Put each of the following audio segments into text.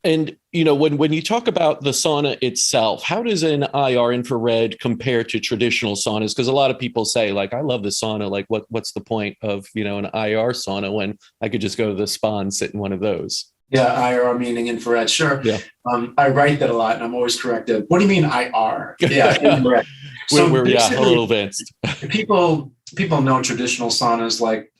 And when you talk about the sauna itself, how does an IR infrared compare to traditional saunas? Because a lot of people say, like, I love the sauna. Like, what's the point of an IR sauna when I could just go to the spa and sit in one of those? Yeah, IR meaning infrared. Sure. Yeah. I write that a lot and I'm always corrected. What do you mean IR? Yeah, infrared. So we're yeah, a little basically, advanced. people know traditional saunas like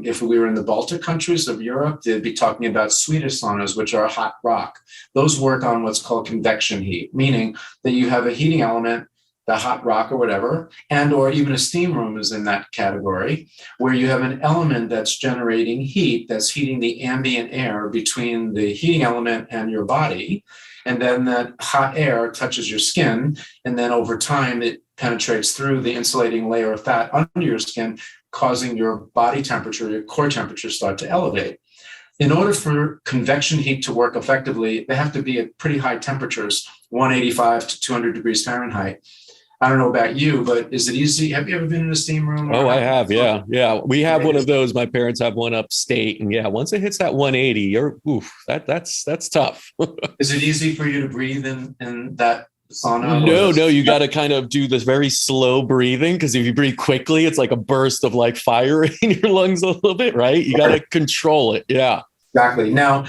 if we were in the Baltic countries of Europe, they'd be talking about Swedish saunas, which are hot rock. Those work on what's called convection heat, meaning that you have a heating element, the hot rock or whatever, and or even a steam room is in that category, where you have an element that's generating heat, that's heating the ambient air between the heating element and your body. And then that hot air touches your skin. And then over time, it penetrates through the insulating layer of fat under your skin, causing your body temperature, your core temperature start to elevate. In order for convection heat to work effectively, they have to be at pretty high temperatures, 185 to 200 degrees Fahrenheit. I don't know about you, but is it easy? Have you ever been in a steam room? Oh, I have. Yeah. Yeah. We have one Okay. of those. My parents have one upstate. And yeah, once it hits that 180, that's tough. Is it easy for you to breathe in that sauna or No, that's no, you got to kind of do this very slow breathing because if you breathe quickly, it's like a burst of like fire in your lungs a little bit, right? You got to control it. Yeah. exactly. Now,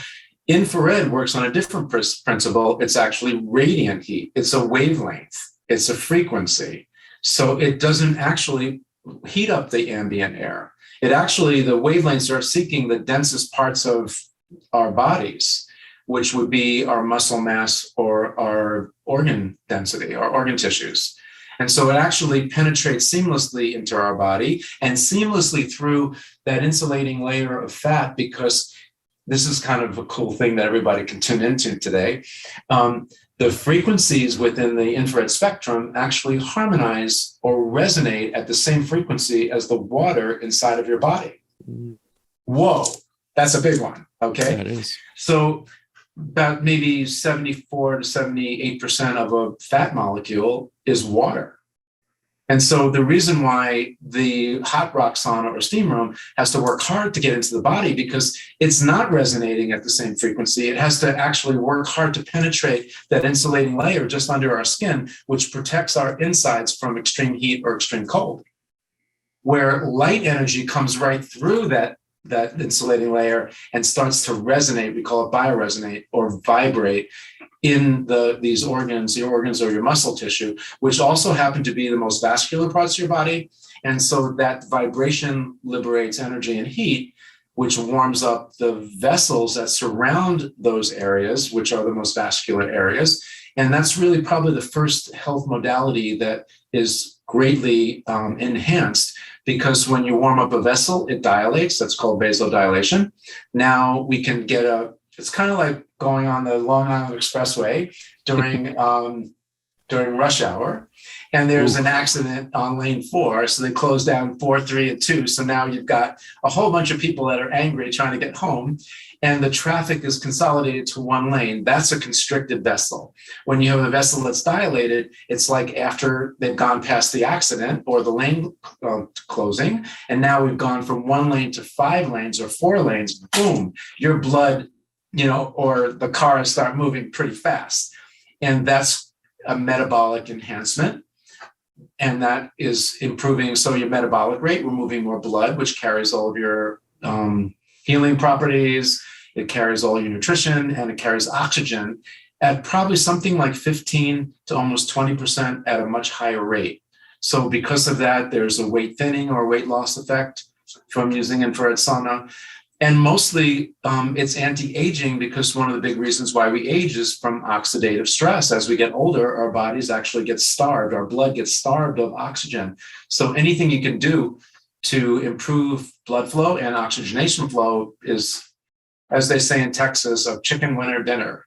infrared works on a different principle. It's actually radiant heat. It's a wavelength. It's a frequency. So it doesn't actually heat up the ambient air. It actually, the wavelengths are seeking the densest parts of our bodies, which would be our muscle mass or our organ density, our organ tissues. And so it actually penetrates seamlessly into our body and seamlessly through that insulating layer of fat, because this is kind of a cool thing that everybody can tune into today. The frequencies within the infrared spectrum actually harmonize or resonate at the same frequency as the water inside of your body. Whoa, that's a big one. Okay. That is. So about maybe 74 to 78% of a fat molecule is water. And so the reason why the hot rock sauna or steam room has to work hard to get into the body, because it's not resonating at the same frequency. It has to actually work hard to penetrate that insulating layer just under our skin, which protects our insides from extreme heat or extreme cold. Where light energy comes right through that insulating layer and starts to resonate, we call it bioresonate or vibrate in these organs, your organs or your muscle tissue, which also happen to be the most vascular parts of your body. And so that vibration liberates energy and heat, which warms up the vessels that surround those areas, which are the most vascular areas. And that's really probably the first health modality that is greatly enhanced, because when you warm up a vessel, it dilates. That's called vasodilation. Now we can get it's kind of like going on the Long Island Expressway during rush hour, and there's an accident on lane 4. So they close down 4, 3, and 2. So now you've got a whole bunch of people that are angry trying to get home, and the traffic is consolidated to one lane. That's a constricted vessel. When you have a vessel that's dilated, it's like after they've gone past the accident or the lane closing, and now we've gone from one lane to 5 lanes or 4 lanes. Boom, your blood, or the cars start moving pretty fast. And that's a metabolic enhancement. And that is improving. So your metabolic rate, we're moving more blood, which carries all of your healing properties. It carries all your nutrition, and it carries oxygen at probably something like 15 to almost 20% at a much higher rate. So because of that, there's a weight thinning or weight loss effect from using infrared sauna. And mostly it's anti-aging, because one of the big reasons why we age is from oxidative stress. As we get older, our bodies actually get starved. Our blood gets starved of oxygen. So anything you can do to improve blood flow and oxygenation flow is, as they say in Texas, a chicken winner dinner.